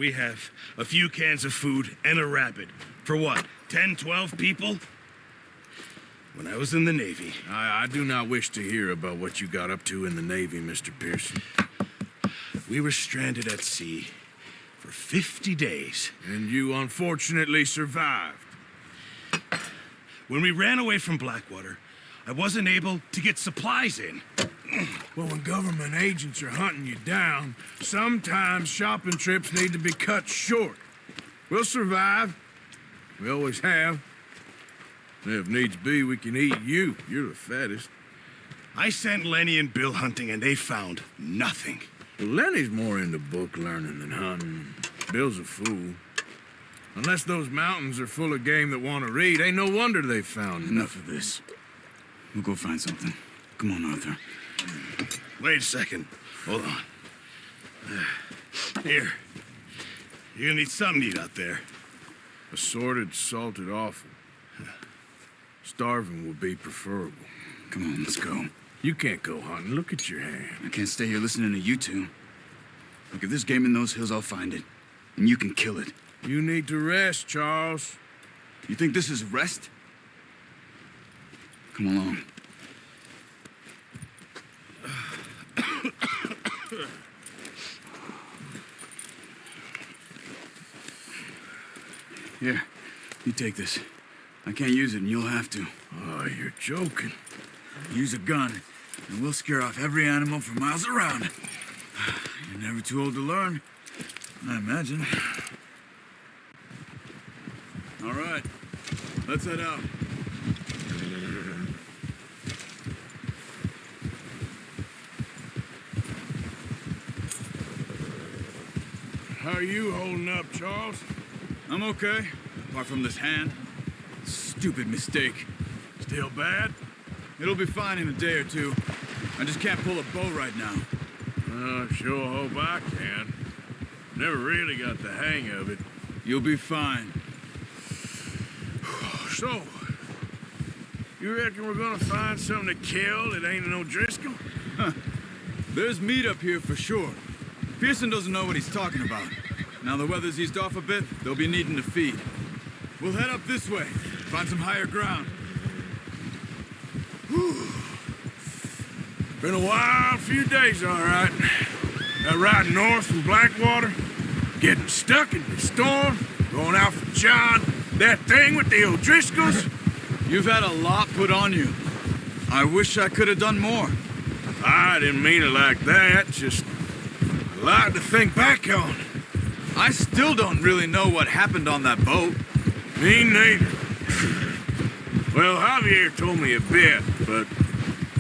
we have a few cans of food and a rabbit. For what, 10, 12 people? When I was in the Navy... I do not wish to hear about what you got up to in the Navy, Mr. Pearson. We were stranded at sea for 50 days. And you unfortunately survived. When we ran away from Blackwater, I wasn't able to get supplies in. Well, when government agents are hunting you down, sometimes shopping trips need to be cut short. We'll survive. We always have. And if needs be, we can eat you. You're the fattest. I sent Lenny and Bill hunting, and they found nothing. Well, Lenny's more into book learning than hunting. Bill's a fool. Unless those mountains are full of game that want to read, ain't no wonder they found Enough of this. We'll go find something. Come on, Arthur. Wait a second. Hold on. Here. You're gonna need something to eat out there. Assorted, salted offal. Starving will be preferable. Come on, let's go. You can't go hunting. Look at your hand. I can't stay here listening to you two. Look, if there's game in those hills, I'll find it. And you can kill it. You need to rest, Charles. You think this is rest? Come along. Here, you take this. I can't use it, and you'll have to. Oh, you're joking. Use a gun, and we'll scare off every animal for miles around. You're never too old to learn, I imagine. All right, let's head out. How are you holding up, Charles? I'm okay, apart from this hand. Stupid mistake. Still bad? It'll be fine in a day or two. I just can't pull a bow right now. Sure hope I can. Never really got the hang of it. You'll be fine. So, you reckon we're gonna find something to kill that ain't no Driscoll? There's meat up here for sure. Pearson doesn't know what he's talking about. Now the weather's eased off a bit, they'll be needing to feed. We'll head up this way, find some higher ground. Whew. Been a wild few days, all right. That ride north from Blackwater, getting stuck in the storm, going out for John, that thing with the O'Driscolls. You've had a lot put on you. I wish I could have done more. I didn't mean it like that, just a lot to think back on. I still don't really know what happened on that boat. Me neither. Well, Javier told me a bit, but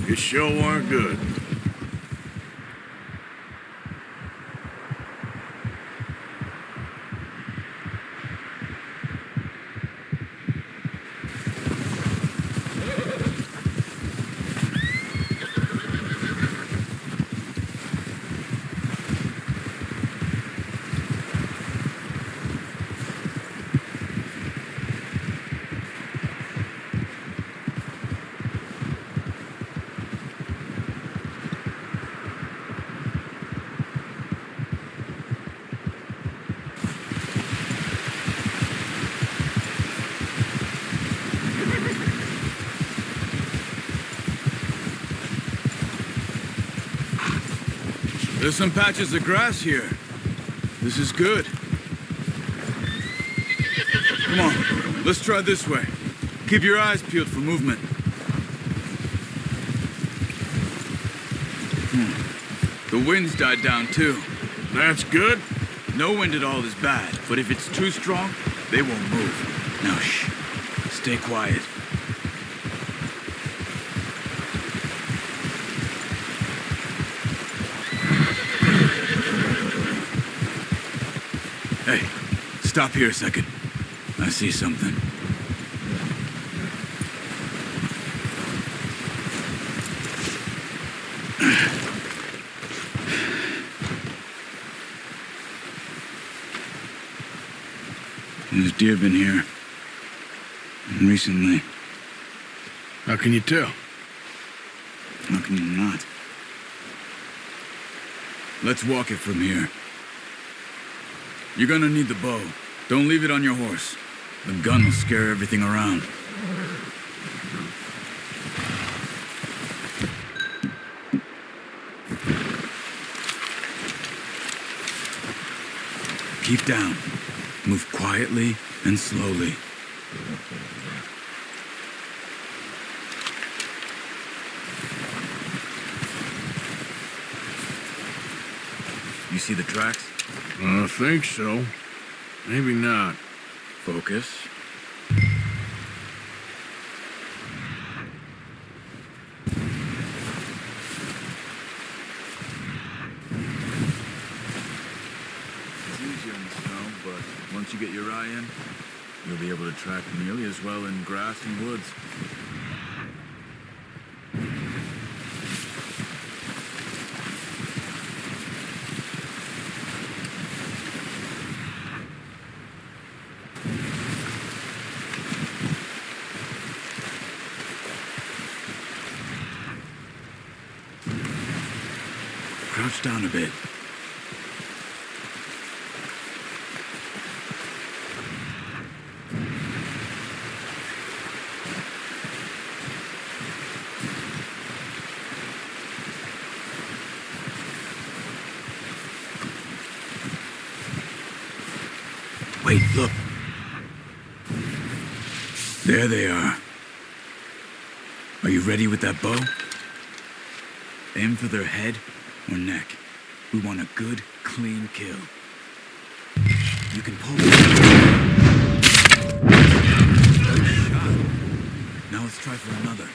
it sure weren't good. There's some patches of grass here. This is good. Come on, let's try this way. Keep your eyes peeled for movement. The wind's died down too. That's good. No wind at all is bad, but if it's too strong, they won't move. Now shh, stay quiet. Hey, stop here a second. I see something. There's deer been here. Recently. How can you tell? How can you not? Let's walk it from here. You're gonna need the bow. Don't leave it on your horse. The gun will scare everything around. Keep down. Move quietly and slowly. You see the tracks? I think so. Maybe not. Focus. It's easier in the snow, but once you get your eye in, you'll be able to track nearly as well in grass and woods. Crouch down a bit. Wait, look. There they are. Are you ready with that bow? Aim for their head or neck. We want a good, clean kill. You can pull. Good shot. Now let's try for another.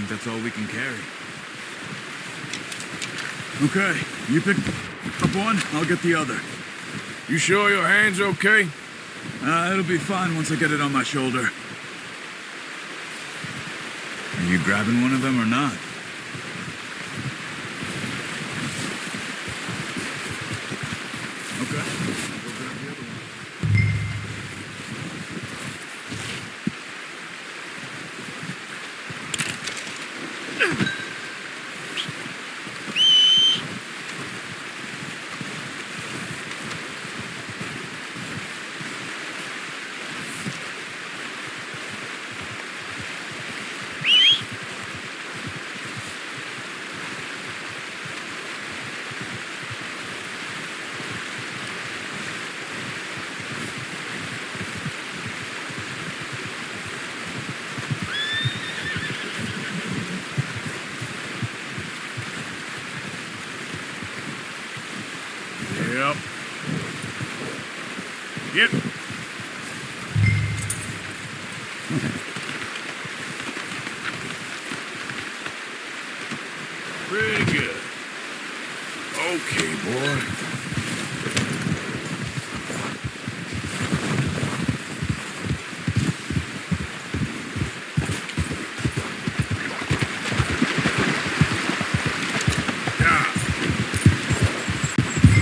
That's all we can carry. Okay, you pick up one, I'll get the other. You sure your hand's okay? It'll be fine once I get it on my shoulder. Are you grabbing one of them or not? Okay, I'll go grab the other one. Yep. Pretty good. Okay, boy.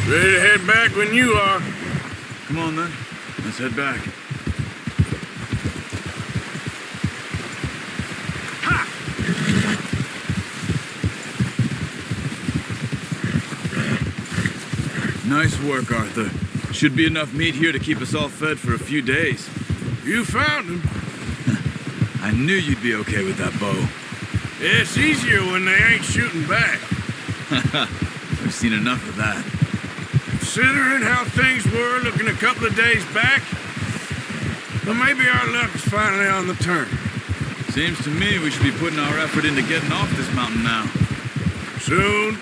Ready to head back when you are. Come on then, let's head back. Ha! Nice work, Arthur. Should be enough meat here to keep us all fed for a few days. You found him. I knew you'd be okay with that bow. It's easier when they ain't shooting back. We've seen enough of that. Considering how things were looking a couple of days back. But maybe our luck is finally on the turn. Seems to me we should be putting our effort into getting off this mountain now. Soon.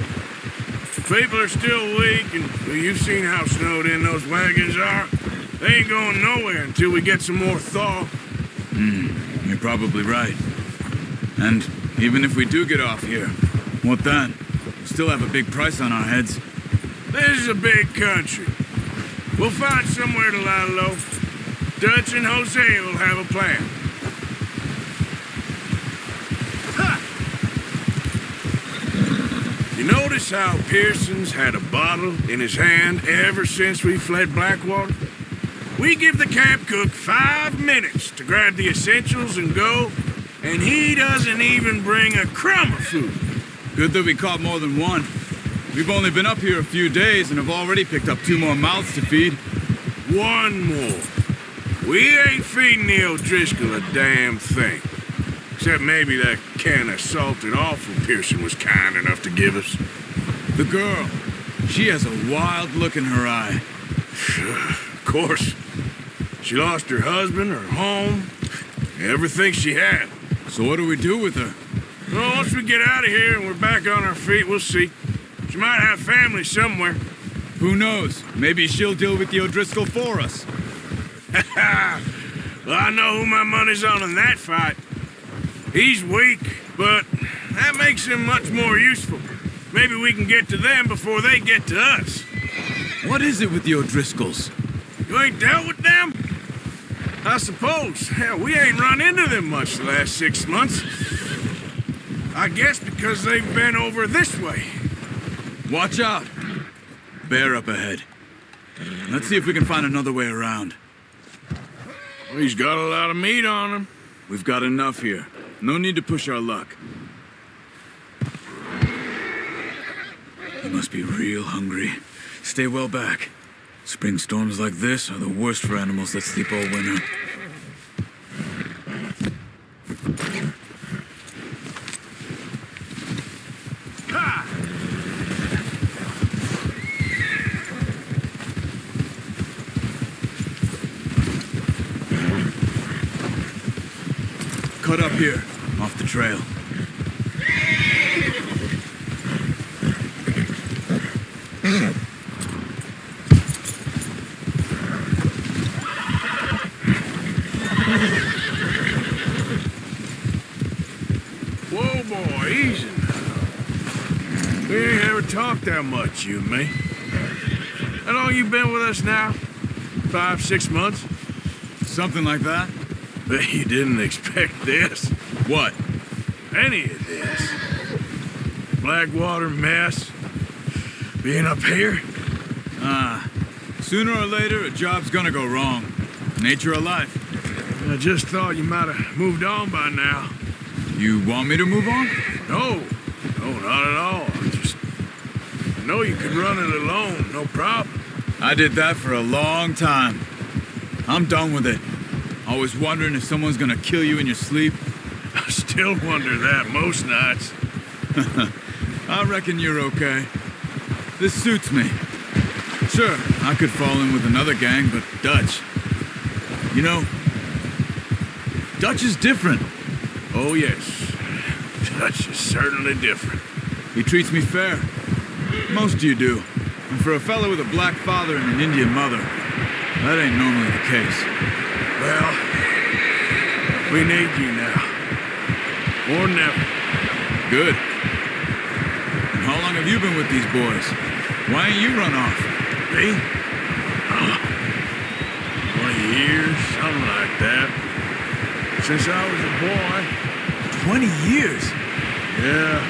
People are still weak, and you've seen how snowed in those wagons are. They ain't going nowhere until we get some more thaw. You're probably right. And even if we do get off here, what then? We still have a big price on our heads. This is a big country. We'll find somewhere to lie low. Dutch and Jose will have a plan. Ha! You notice how Pearson's had a bottle in his hand ever since we fled Blackwater? We give the camp cook 5 minutes to grab the essentials and go, and he doesn't even bring a crumb of food. Good that we caught more than one. We've only been up here a few days and have already picked up 2 more mouths to feed. 1 more. We ain't feeding the O'Driscoll a damn thing. Except maybe that can of salted offal Pearson was kind enough to give us. The girl, she has a wild look in her eye. Of course. She lost her husband, her home, everything she had. So what do we do with her? Well, once we get out of here and we're back on our feet, we'll see. She might have family somewhere. Who knows? Maybe she'll deal with the O'Driscoll for us. Well, I know who my money's on in that fight. He's weak, but that makes him much more useful. Maybe we can get to them before they get to us. What is it with the O'Driscolls? You ain't dealt with them? I suppose. Hell, we ain't run into them much the last 6 months. I guess because they've been over this way. Watch out! Bear up ahead. Let's see if we can find another way around. He's got a lot of meat on him. We've got enough here. No need to push our luck. You must be real hungry. Stay well back. Spring storms like this are the worst for animals that sleep all winter. Ha! Cut up here, off the trail. Whoa, boy, easy now. We ain't ever talked that much, you and me. How long you been with us now? 5, 6 months? Something like that? Bet you didn't expect this. What? Any of this. Blackwater mess. Being up here. Sooner or later, a job's gonna go wrong. Nature of life. I just thought you might have moved on by now. You want me to move on? No, not at all. I know you could run it alone, no problem. I did that for a long time. I'm done with it. Always wondering if someone's gonna kill you in your sleep. I still wonder that most nights. I reckon you're okay. This suits me. Sure, I could fall in with another gang, but Dutch. You know, Dutch is different. Oh, yes. Dutch is certainly different. He treats me fair. Most of you do. And for a fellow with a black father and an Indian mother, that ain't normally the case. Well, we need you now. Or never. Good. And how long have you been with these boys? Why ain't you run off? Me? 20 years, something like that. Since I was a boy. 20 years? Yeah.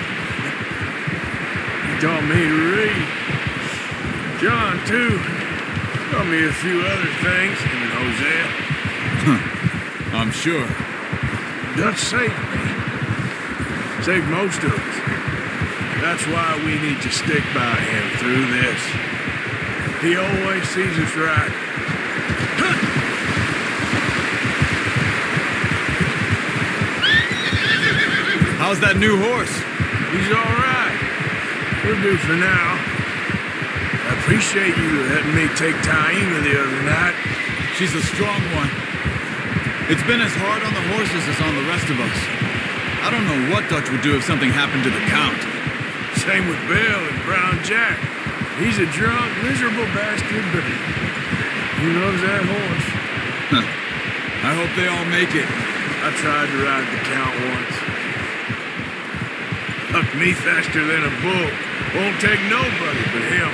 He taught me to read. John, too. Taught me a few other things, him and Hosea. I'm sure. Dutch saved me. Saved most of us. That's why we need to stick by him through this. He always sees us right. How's that new horse? He's all right. We'll do for now. Appreciate you letting me take Taina the other night. She's a strong one. It's been as hard on the horses as on the rest of us. I don't know what Dutch would do if something happened to the Count. Same with Bill and Brown Jack. He's a drunk, miserable bastard, but he loves that horse. I hope they all make it. I tried to ride the Count once. Hucked me faster than a bull. Won't take nobody but him.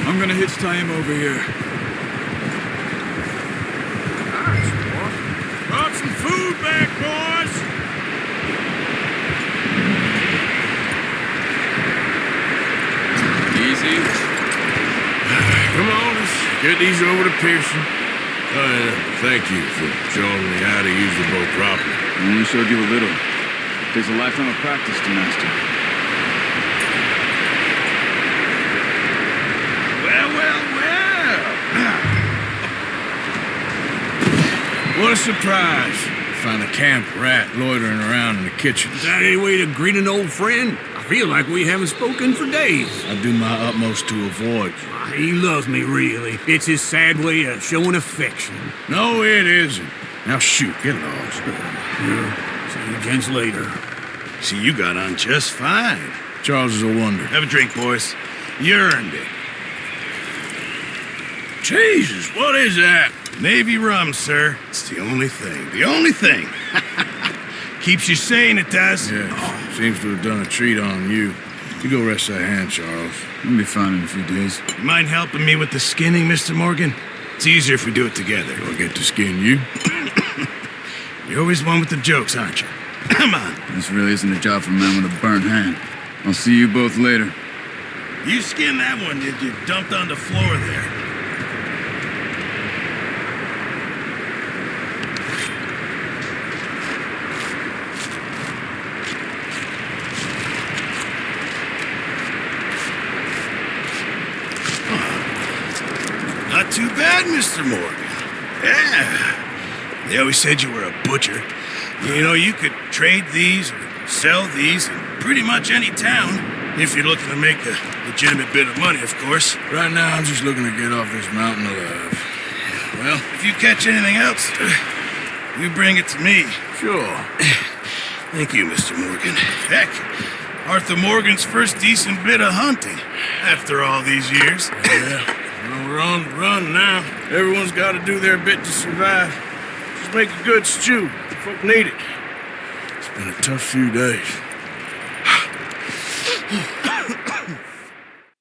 I'm gonna hitch time over here. Nice, boy. Brought some food back, boys. Easy. Come on, let's get these over to Pearson. Thank you for showing me how to use the bow properly. I only showed you a little. Takes a lifetime of practice to master. What a surprise. Find a camp rat loitering around in the kitchen. Is that any way to greet an old friend? I feel like we haven't spoken for days. I do my utmost to avoid you. He loves me, really. It's his sad way of showing affection. No, it isn't. Now shoot, get lost. See you gents later. See, you got on just fine. Charles is a wonder. Have a drink, boys. You earned it. Jesus, what is that? Navy rum, sir. It's the only thing. The only thing. Keeps you sane, it does. Yeah, seems to have done a treat on you. You go rest that hand, Charles. We'll be fine in a few days. You mind helping me with the skinning, Mr. Morgan? It's easier if we do it together. Do I get to skin you? You're always one with the jokes, aren't you? Come on. This really isn't a job for a man with a burnt hand. I'll see you both later. You skinned that one, did you? Dumped on the floor there. Not too bad, Mr. Morgan. Yeah. They always said you were a butcher. You know, you could trade these or sell these in pretty much any town. If you're looking to make a legitimate bit of money, of course. Right now, I'm just looking to get off this mountain alive. Well, if you catch anything else, you bring it to me. Sure. Thank you, Mr. Morgan. Heck, Arthur Morgan's first decent bit of hunting after all these years. Yeah. Well, we're on the run now. Everyone's got to do their bit to survive. Just make a good stew. Folk need it. It's been a tough few days.